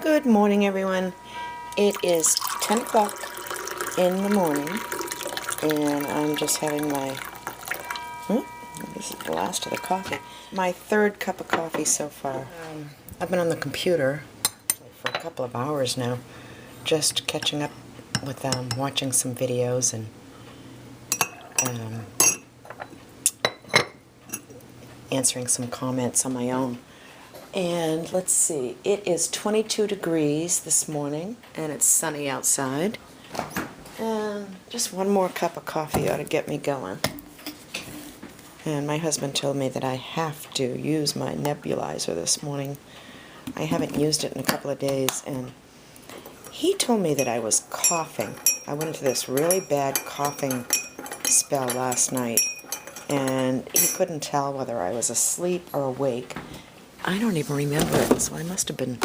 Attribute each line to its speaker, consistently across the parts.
Speaker 1: Good morning, everyone. It is 10 o'clock in the morning, and I'm just having my, this is the last of the coffee, my third cup of coffee so far. I've been on the computer for a couple of hours now, just catching up with watching some videos and answering some comments on my own. And let's see, it is 22 degrees this morning, and it's sunny outside. And just one more cup of coffee ought to get me going. And my husband told me that I have to use my nebulizer this morning. I haven't used it in a couple of days, and he told me that I was coughing. I went into this really bad coughing spell last night, and he couldn't tell whether I was asleep or awake. I don't even remember it, so I must have been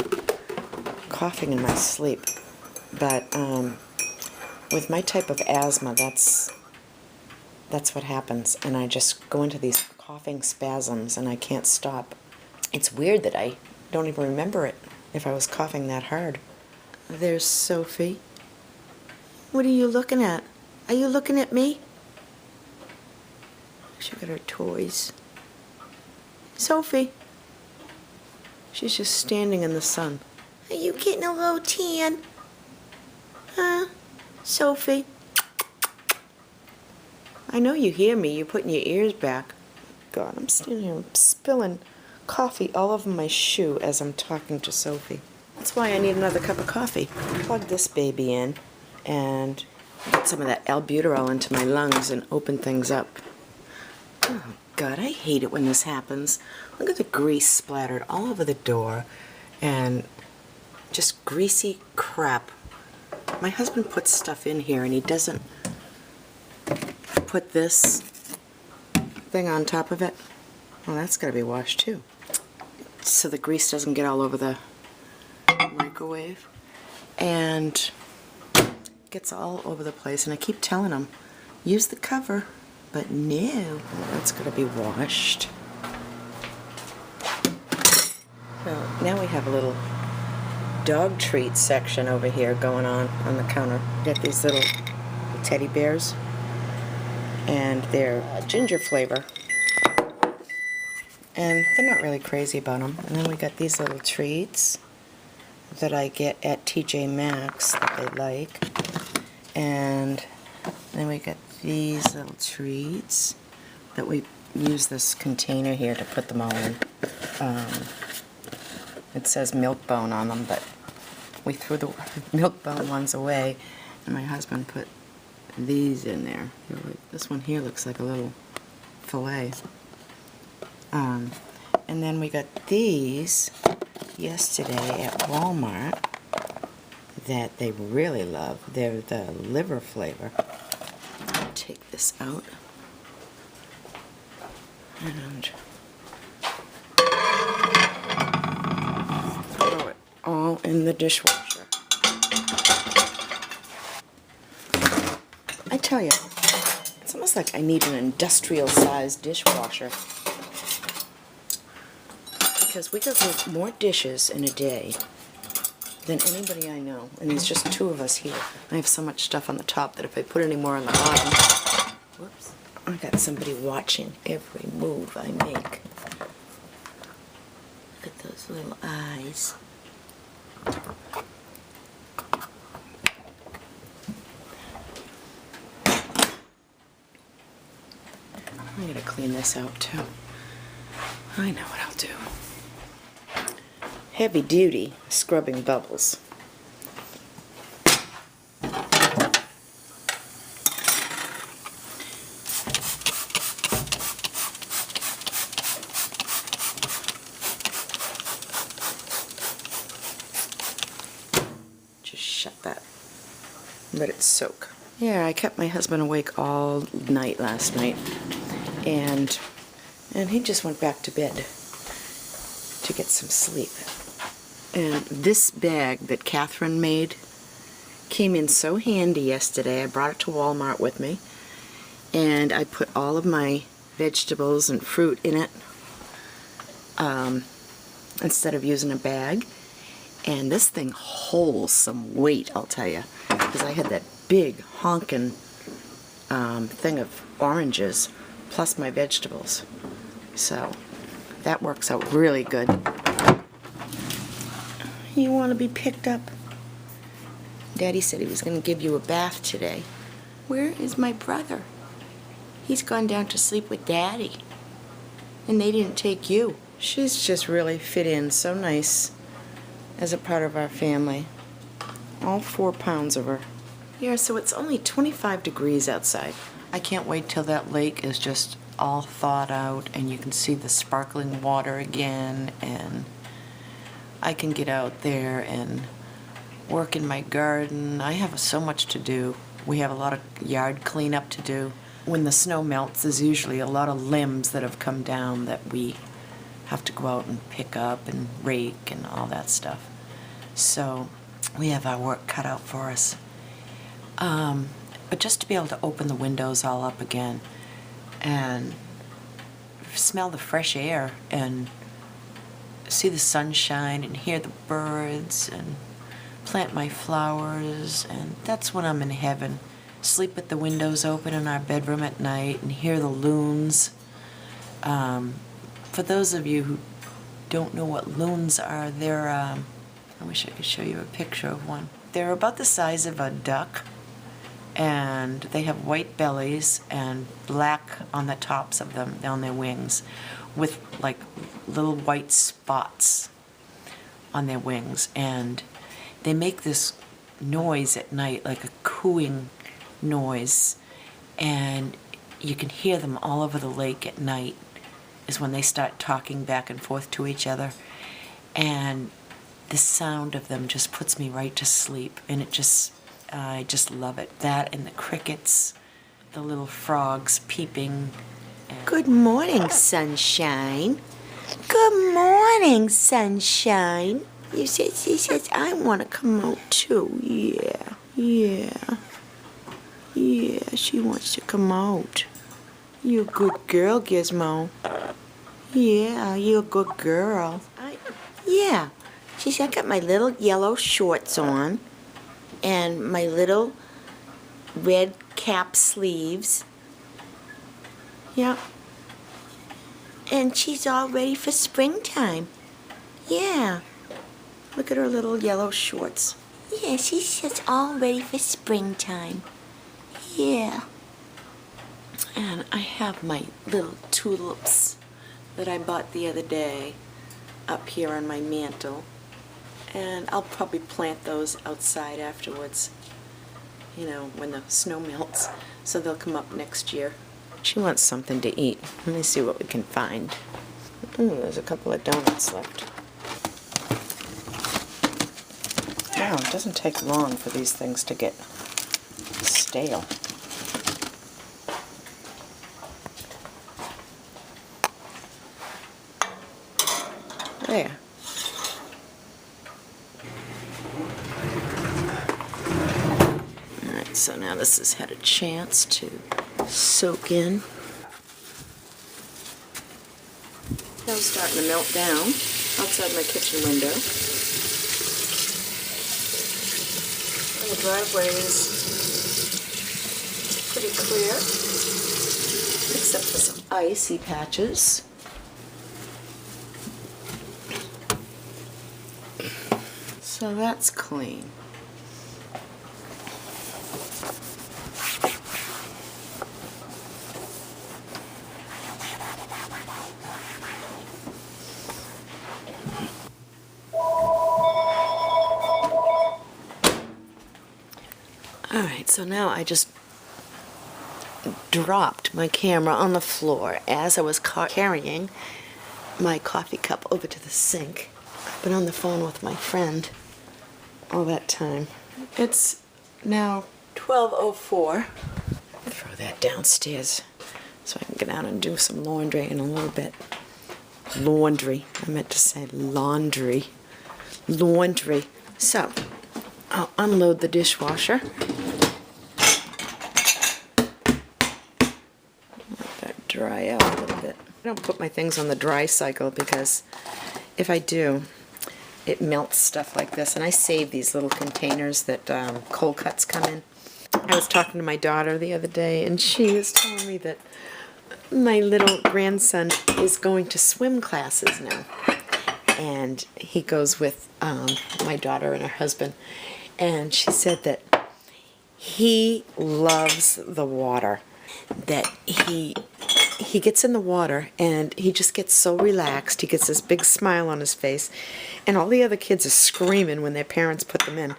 Speaker 1: coughing in my sleep. But with my type of asthma, that's what happens, and I just go into these coughing spasms, and I can't stop. It's weird that I don't even remember it if I was coughing that hard. There's Sophie. What are you looking at? Are you looking at me? She got her toys. Sophie. She's just standing in the sun. Are you getting a little tan? Huh? Sophie? I know you hear me. You're putting your ears back. God, I'm standing here spilling coffee all over my shoe as I'm talking to Sophie. That's why I need another cup of coffee. Plug this baby in and get some of that albuterol into my lungs and open things up. Oh, God, I hate it when this happens. Look at the grease splattered all over the door and just greasy crap. My husband puts stuff in here and he doesn't put this thing on top of it. Well, that's got to be washed too, so the grease doesn't get all over the microwave and gets all over the place. And I keep telling him, use the cover. But no, that's going to be washed. So now we have a little dog treat section over here going on the counter. Get these little teddy bears, and they're ginger flavor. And they're not really crazy about them. And then we got these little treats that I get at TJ Maxx that they like. And then we got these little treats that we use this container here to put them all in. It says milk bone on them, but we threw the milk bone ones away, and my husband put these in there. This one here looks like a little fillet. And then we got these yesterday at Walmart that they really love. They're the liver flavor. Take this out and throw it all in the dishwasher. I tell you, it's almost like I need an industrial-sized dishwasher, because we got more dishes in a day than anybody I know, and there's just two of us here. I have so much stuff on the top that if I put any more on the bottom, whoops, I got somebody watching every move I make. Look at those little eyes. I'm gonna clean this out too. I know what I'll do. Heavy duty scrubbing bubbles. Just shut that. Let it soak. Yeah, I kept my husband awake all night last night, and he just went back to bed to get some sleep. And this bag that Catherine made came in so handy yesterday. I brought it to Walmart with me, and I put all of my vegetables and fruit in it instead of using a bag. And this thing holds some weight, I'll tell you, because I had that big honkin' thing of oranges plus my vegetables. So that works out really good. You want to be picked up? Daddy said he was going to give you a bath today. Where is my brother? He's gone down to sleep with Daddy. And they didn't take you. She's just really fit in so nice as a part of our family. All 4 pounds of her. Yeah, so it's only 25 degrees outside. I can't wait till that lake is just all thawed out and you can see the sparkling water again, and I can get out there and work in my garden. I have so much to do. We have a lot of yard cleanup to do. When the snow melts, there's usually a lot of limbs that have come down that we have to go out and pick up and rake and all that stuff. So we have our work cut out for us. But just to be able to open the windows all up again and smell the fresh air and see the sunshine and hear the birds and plant my flowers, and that's when I'm in heaven. Sleep with the windows open in our bedroom at night and hear the loons. For those of you who don't know what loons are, they're, I wish I could show you a picture of one. They're about the size of a duck, and they have white bellies and black on the tops of them, on their wings, with like little white spots on their wings. And they make this noise at night, like a cooing noise, and you can hear them all over the lake at night, is when they start talking back and forth to each other. And the sound of them just puts me right to sleep, and it just, I just love it. That and the crickets, the little frogs peeping. Good morning, sunshine. Good morning, sunshine. She says, I want to come out too. Yeah, she wants to come out. You're a good girl, Gizmo. Yeah, you're a good girl. Yeah. She said, I got my little yellow shorts on and my little red cap sleeves. Yeah. And she's all ready for springtime. Yeah. Look at her little yellow shorts. Yeah, she's just all ready for springtime. Yeah. And I have my little tulips that I bought the other day up here on my mantle. And I'll probably plant those outside afterwards, you know, when the snow melts, so they'll come up next year. She wants something to eat. Let me see what we can find. Ooh, there's a couple of donuts left. Wow, it doesn't take long for these things to get stale. There. Alright, so now this has had a chance to soak in. Now it's starting to melt down outside my kitchen window. And the driveway is pretty clear, except for some icy patches. So that's clean. Alright, so now I just dropped my camera on the floor as I was carrying my coffee cup over to the sink. I've been on the phone with my friend all that time. It's now 12:04. Throw that downstairs so I can get out and do some laundry in a little bit. Laundry. I meant to say laundry. Laundry. So, I'll unload the dishwasher. Let that dry out a little bit. I don't put my things on the dry cycle because if I do, it melts stuff like this. And I save these little containers that cold cuts come in. I was talking to my daughter the other day, and she was telling me that my little grandson is going to swim classes now. And he goes with my daughter and her husband. And she said that he loves the water, that he gets in the water and he just gets so relaxed. He gets this big smile on his face, and all the other kids are screaming when their parents put them in.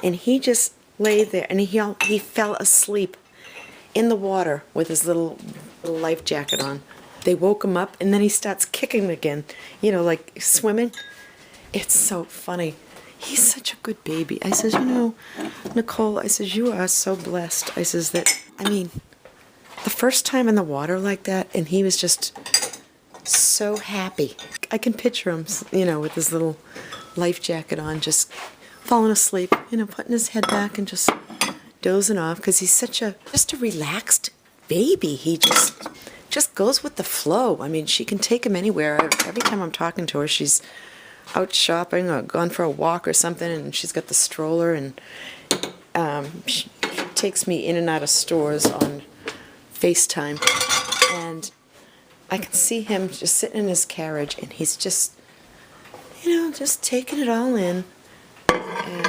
Speaker 1: And he just lay there, and he fell asleep in the water with his little life jacket on. They woke him up, and then he starts kicking again, you know, like swimming. It's so funny. He's such a good baby. I says, you know, Nicole, I says, you are so blessed. I says that, I mean, the first time in the water like that, and he was just so happy. I can picture him, you know, with his little life jacket on, just falling asleep, you know, putting his head back and just dozing off, because he's just a relaxed baby. He just goes with the flow. I mean, she can take him anywhere. Every time I'm talking to her, she's out shopping or gone for a walk or something, and she's got the stroller, and she takes me in and out of stores on FaceTime, and I can see him just sitting in his carriage, and he's just, you know, just taking it all in. And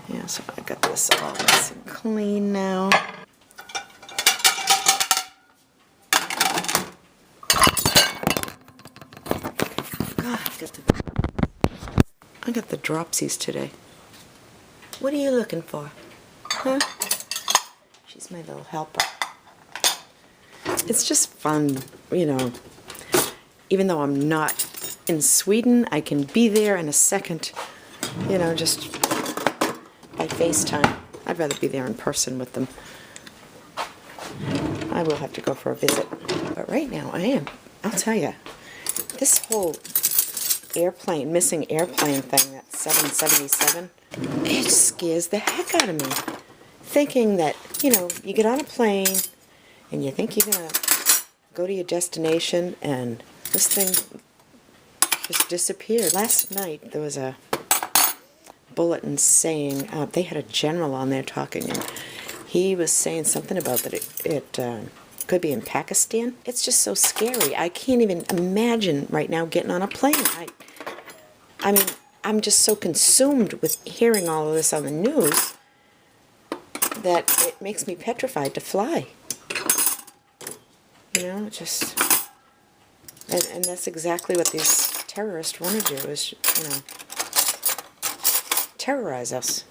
Speaker 1: yeah, so I got this all nice and clean now. God, I got the dropsies today. What are you looking for? Huh? She's my little helper. It's just fun, you know. Even though I'm not in Sweden, I can be there in a second, you know, just by FaceTime. I'd rather be there in person with them. I will have to go for a visit. But right now I am. I'll tell you, this whole missing airplane thing, that 777, it scares the heck out of me. Thinking that, you know, you get on a plane and you think you're going to go to your destination and this thing just disappeared. Last night there was a bulletin saying, they had a general on there talking, and he was saying something about that it could be in Pakistan. It's just so scary. I can't even imagine right now getting on a plane. I mean, I'm just so consumed with hearing all of this on the news that it makes me petrified to fly. You know, just, and that's exactly what these terrorists want to do, is, you know, terrorize us.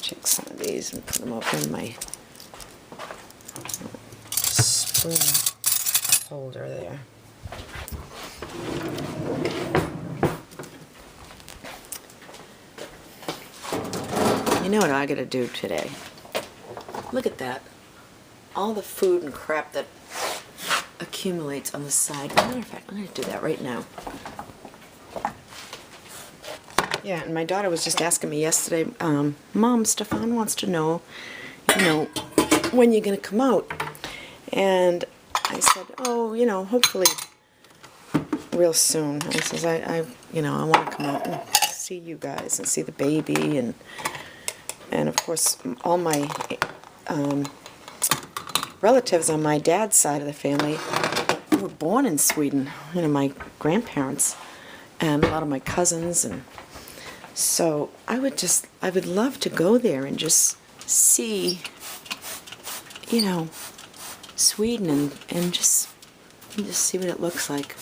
Speaker 1: Check some of these and put them up in my spoon holder there. You know what I gotta do today? Look at that. All the food and crap that accumulates on the side. As a matter of fact, I'm gonna do that right now. Yeah, and my daughter was just asking me yesterday, Mom, Stefan wants to know, you know, when you're gonna come out. And I said, oh, you know, hopefully real soon. I says, you know, I want to come out and see you guys and see the baby, and of course all my relatives on my dad's side of the family were born in Sweden. You know, my grandparents and a lot of my cousins, and so I would love to go there and just see, you know, Sweden and just see what it looks like.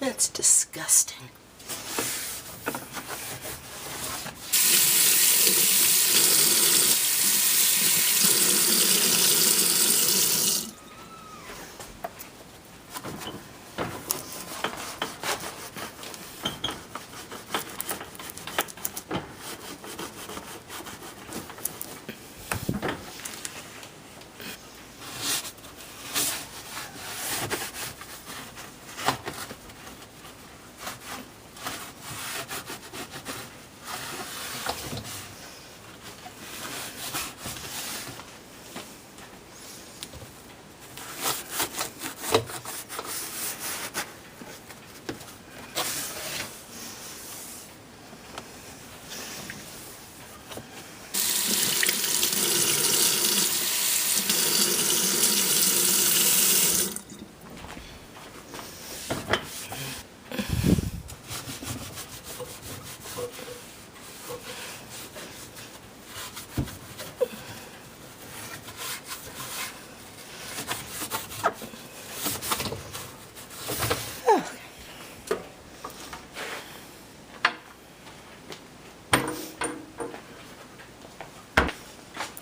Speaker 1: That's disgusting.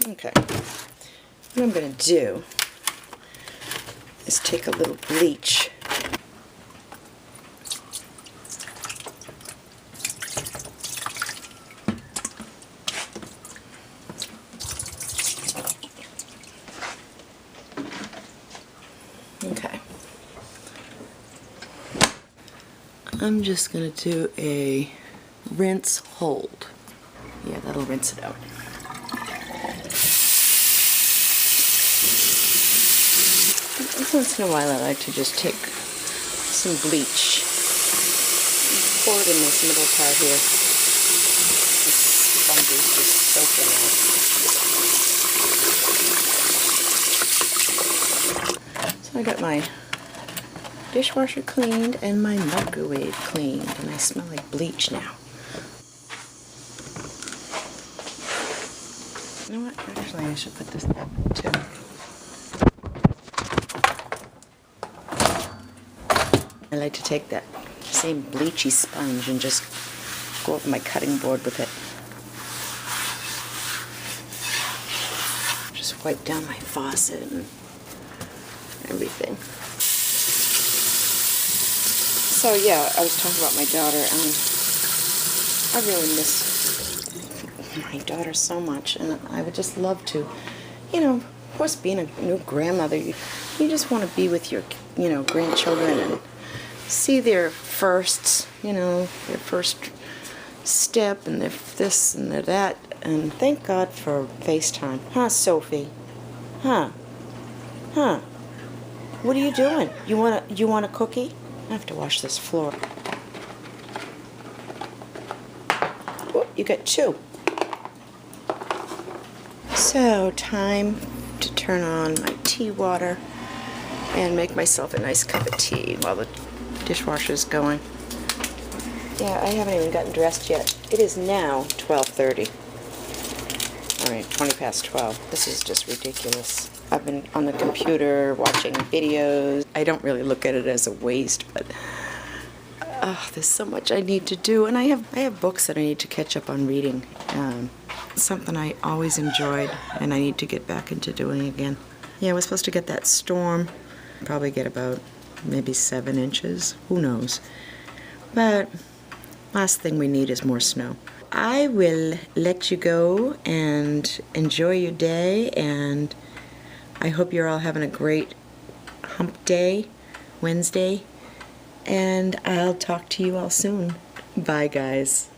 Speaker 1: Okay, what I'm going to do is take a little bleach. Okay. I'm just going to do a rinse hold. Yeah, that'll rinse it out. Once in a while I like to just take some bleach and pour it in this middle part here. This sponge is just soaking wet. So I got my dishwasher cleaned and my microwave cleaned, and I smell like bleach now. You know what? Actually, I should put this up too. I like to take that same bleachy sponge and just go over my cutting board with it. Just wipe down my faucet and everything. So yeah, I was talking about my daughter, and I really miss my daughter so much, and I would just love to, of course, being a new grandmother, you just want to be with your, grandchildren and see their firsts, their first step and their this and their that, and thank God for FaceTime. Huh, Sophie? Huh? What are you doing? You want a cookie? I have to wash this floor. Oh, you got two. So, time to turn on my tea water and make myself a nice cup of tea while the dishwasher's going. Yeah, I haven't even gotten dressed yet. It is now 12:30. All right, 20 past 12. This is just ridiculous. I've been on the computer watching videos. I don't really look at it as a waste, but there's so much I need to do, and I have books that I need to catch up on reading. Something I always enjoyed, and I need to get back into doing again. Yeah, we're supposed to get that storm. Probably get about maybe 7 inches. Who knows? But last thing we need is more snow. I will let you go and enjoy your day, and I hope you're all having a great hump day, Wednesday, and I'll talk to you all soon. Bye, guys.